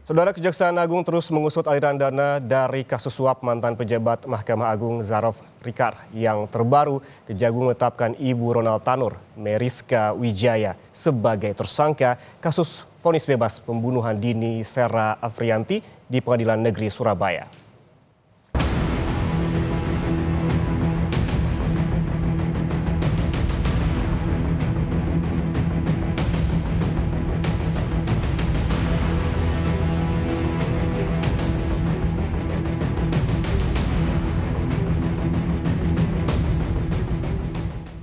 Saudara, Kejaksaan Agung terus mengusut aliran dana dari kasus suap mantan pejabat Mahkamah Agung Zarov Rikar. Yang terbaru, Kejagung menetapkan Ibu Ronald Tanur, Meriska Wijaya, sebagai tersangka kasus vonis bebas pembunuhan dini Sera Afrianti di Pengadilan Negeri Surabaya.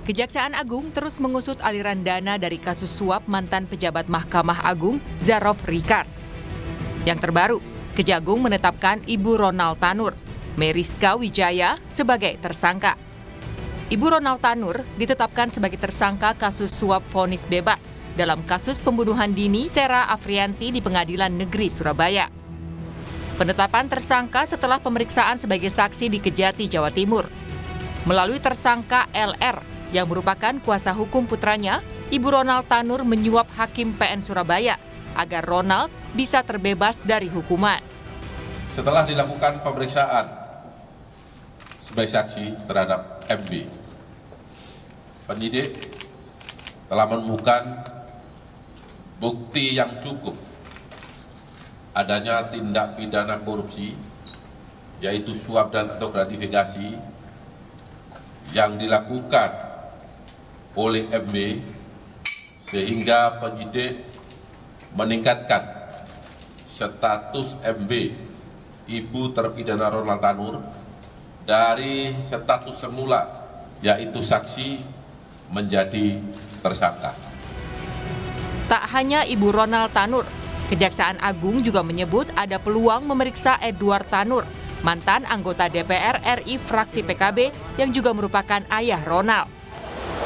Kejaksaan Agung terus mengusut aliran dana dari kasus suap mantan pejabat Mahkamah Agung Zarov Rikar. Yang terbaru, Kejagung menetapkan Ibu Ronald Tanur, Meriska Wijaya, sebagai tersangka. Ibu Ronald Tanur ditetapkan sebagai tersangka kasus suap vonis bebas dalam kasus pembunuhan dini Sera Afrianti di Pengadilan Negeri Surabaya. Penetapan tersangka setelah pemeriksaan sebagai saksi di Kejati, Jawa Timur. Melalui tersangka LR, yang merupakan kuasa hukum putranya, Ibu Ronald Tanur menyuap Hakim PN Surabaya agar Ronald bisa terbebas dari hukuman. Setelah dilakukan pemeriksaan sebagai saksi terhadap MB, penyidik telah menemukan bukti yang cukup adanya tindak pidana korupsi, yaitu suap dan atau gratifikasi yang dilakukan oleh MB, sehingga penyidik meningkatkan status MB, Ibu terpidana Ronald Tanur, dari status semula yaitu saksi menjadi tersangka. Tak hanya Ibu Ronald Tanur, Kejaksaan Agung juga menyebut ada peluang memeriksa Edward Tanur, mantan anggota DPR RI fraksi PKB yang juga merupakan ayah Ronald.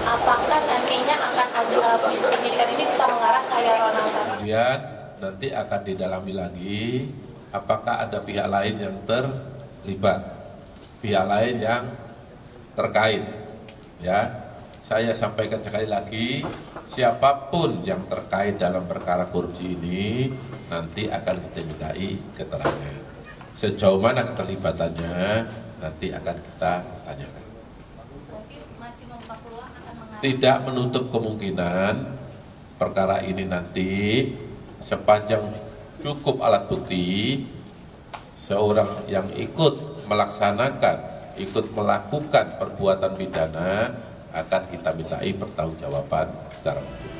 Apakah nantinya akan ada penyidikan ini bisa mengarah ke ayah Ronald Tanur? Kemudian nanti akan didalami lagi apakah ada pihak lain yang terlibat, pihak lain yang terkait. Ya, saya sampaikan sekali lagi, siapapun yang terkait dalam perkara korupsi ini nanti akan kita mintai keterangan. Sejauh mana keterlibatannya nanti akan kita tanyakan. Tidak menutup kemungkinan perkara ini nanti sepanjang cukup alat bukti, seorang yang ikut melaksanakan, ikut melakukan perbuatan pidana akan kita mintai pertanggungjawaban secara hukum.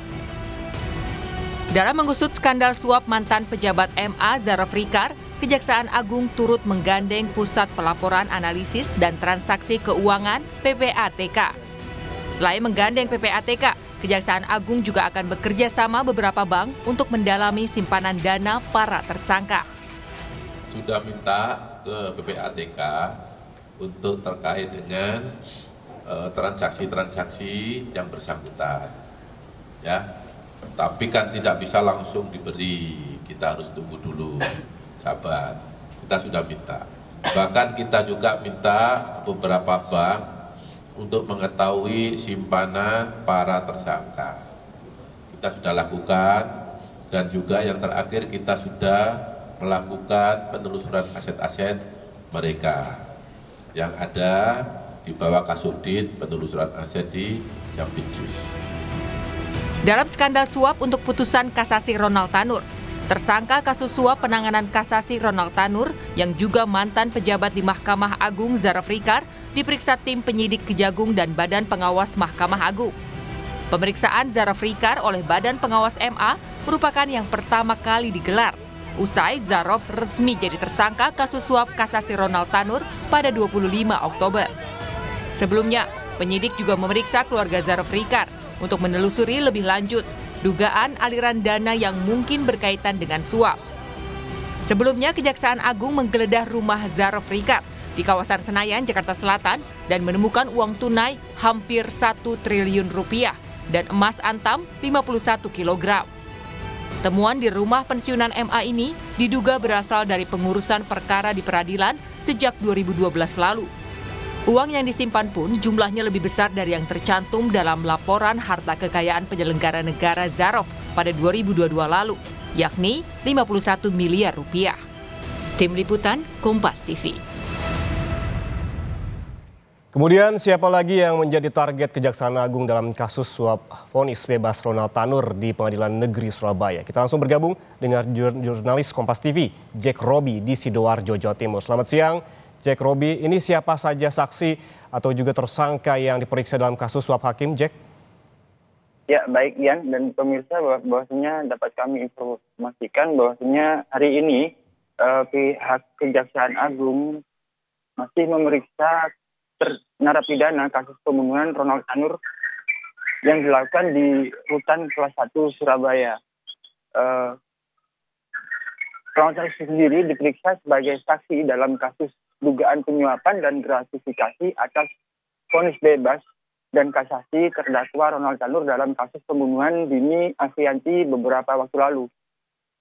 Dalam mengusut skandal suap mantan pejabat MA Zarov Rikar, Kejaksaan Agung turut menggandeng Pusat Pelaporan Analisis dan Transaksi Keuangan (PPATK). Selain menggandeng PPATK, Kejaksaan Agung juga akan bekerja sama beberapa bank untuk mendalami simpanan dana para tersangka. Sudah minta ke PPATK untuk terkait dengan transaksi-transaksi yang bersangkutan. Ya, tapi kan tidak bisa langsung diberi, kita harus tunggu dulu, sabar. Kita sudah minta. Bahkan kita juga minta beberapa bank untuk mengetahui simpanan para tersangka. Kita sudah lakukan, dan juga yang terakhir kita sudah melakukan penelusuran aset-aset mereka yang ada di bawah Kasubdit penelusuran aset di Jampitsus. Dalam skandal suap untuk putusan kasasi Ronald Tanur, tersangka kasus suap penanganan kasasi Ronald Tanur yang juga mantan pejabat di Mahkamah Agung Zarov Rikar diperiksa tim penyidik Kejagung dan Badan Pengawas Mahkamah Agung. Pemeriksaan Zarov Rikar oleh Badan Pengawas MA merupakan yang pertama kali digelar. Usai Zarov resmi jadi tersangka kasus suap kasasi Ronald Tanur pada 25 Oktober. Sebelumnya, penyidik juga memeriksa keluarga Zarov Rikar untuk menelusuri lebih lanjut dugaan aliran dana yang mungkin berkaitan dengan suap. Sebelumnya, Kejaksaan Agung menggeledah rumah Zarov Rikar di kawasan Senayan, Jakarta Selatan dan menemukan uang tunai hampir 1 triliun rupiah dan emas antam 51 kg. Temuan di rumah pensiunan MA ini diduga berasal dari pengurusan perkara di peradilan sejak 2012 lalu. Uang yang disimpan pun jumlahnya lebih besar dari yang tercantum dalam laporan harta kekayaan penyelenggara negara Zarov pada 2022 lalu. yakni 51 miliar rupiah. Tim Liputan Kompas TV. Kemudian siapa lagi yang menjadi target Kejaksaan Agung dalam kasus suap vonis bebas Ronald Tanur di Pengadilan Negeri Surabaya? Kita langsung bergabung dengan jurnalis Kompas TV, Jack Robi di Sidoarjo, Jawa Timur. Selamat siang, Jack Robi. Ini siapa saja saksi atau juga tersangka yang diperiksa dalam kasus suap hakim, Jack? Ya, baik Ian dan pemirsa, bahwasanya dapat kami informasikan bahwasanya hari ini pihak Kejaksaan Agung masih memeriksa narapidana kasus pembunuhan Ronald Tanur yang dilakukan di Rutan Kelas 1 Surabaya. Ronald Tanur sendiri diperiksa sebagai saksi dalam kasus dugaan penyuapan dan gratifikasi atas vonis bebas dan kasasi terdakwa Ronald Tanur dalam kasus pembunuhan Dini Afianti beberapa waktu lalu.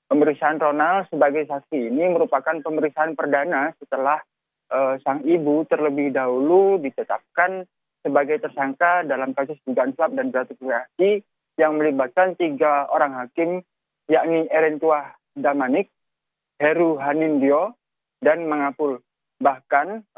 Pemeriksaan Ronald sebagai saksi ini merupakan pemeriksaan perdana setelah sang ibu terlebih dahulu ditetapkan sebagai tersangka dalam kasus dugaan suap dan gratifikasi yang melibatkan 3 orang hakim, yakni Erentua Damanik, Heru Hanindyo, dan Mangapul. Bahkan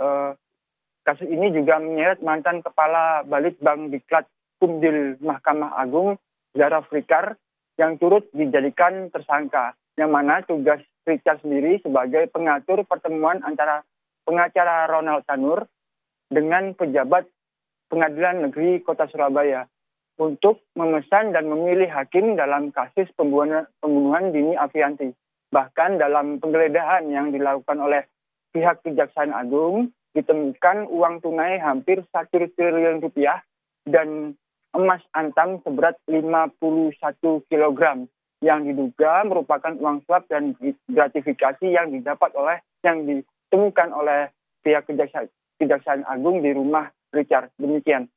kasus ini juga menyeret mantan Kepala Balitbang Diklat Kumdil Mahkamah Agung Zaraf Rikar yang turut dijadikan tersangka, yang mana tugas Rikar sendiri sebagai pengatur pertemuan antara pengacara Ronald Tanur dengan pejabat Pengadilan Negeri Kota Surabaya untuk memesan dan memilih hakim dalam kasus pembunuhan Dini Afianti. Bahkan dalam penggeledahan yang dilakukan oleh pihak Kejaksaan Agung ditemukan uang tunai hampir 1 triliun rupiah dan emas antam seberat 51 kg yang diduga merupakan uang suap dan gratifikasi yang ditemukan oleh pihak Kejaksaan Agung di rumah Richard. Demikian.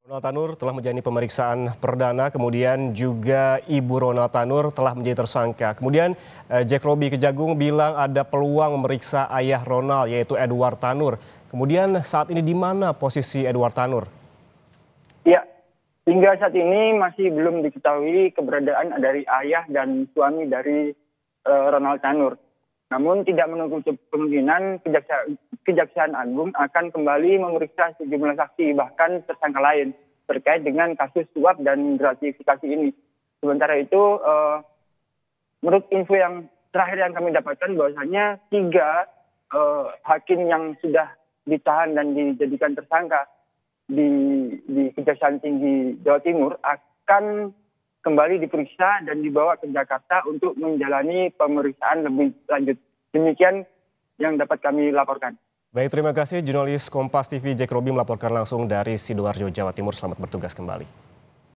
Ronald Tanur telah menjalani pemeriksaan perdana, kemudian juga ibu Ronald Tanur telah menjadi tersangka. Kemudian Jack Robi Kejagung bilang ada peluang memeriksa ayah Ronald, yaitu Edward Tanur. Kemudian saat ini di mana posisi Edward Tanur? Ya, hingga saat ini masih belum diketahui keberadaan dari ayah dan suami dari Ronald Tanur. Namun tidak menutup kemungkinan Kejaksaan Agung akan kembali memeriksa sejumlah saksi bahkan tersangka lain terkait dengan kasus suap dan gratifikasi ini. Sementara itu, menurut info yang terakhir yang kami dapatkan bahwasanya 3 hakim yang sudah ditahan dan dijadikan tersangka di Kejaksaan Tinggi Jawa Timur akan kembali diperiksa dan dibawa ke Jakarta untuk menjalani pemeriksaan lebih lanjut. Demikian yang dapat kami laporkan. Baik, terima kasih jurnalis Kompas TV Jack Robi melaporkan langsung dari Sidoarjo, Jawa Timur. Selamat bertugas kembali.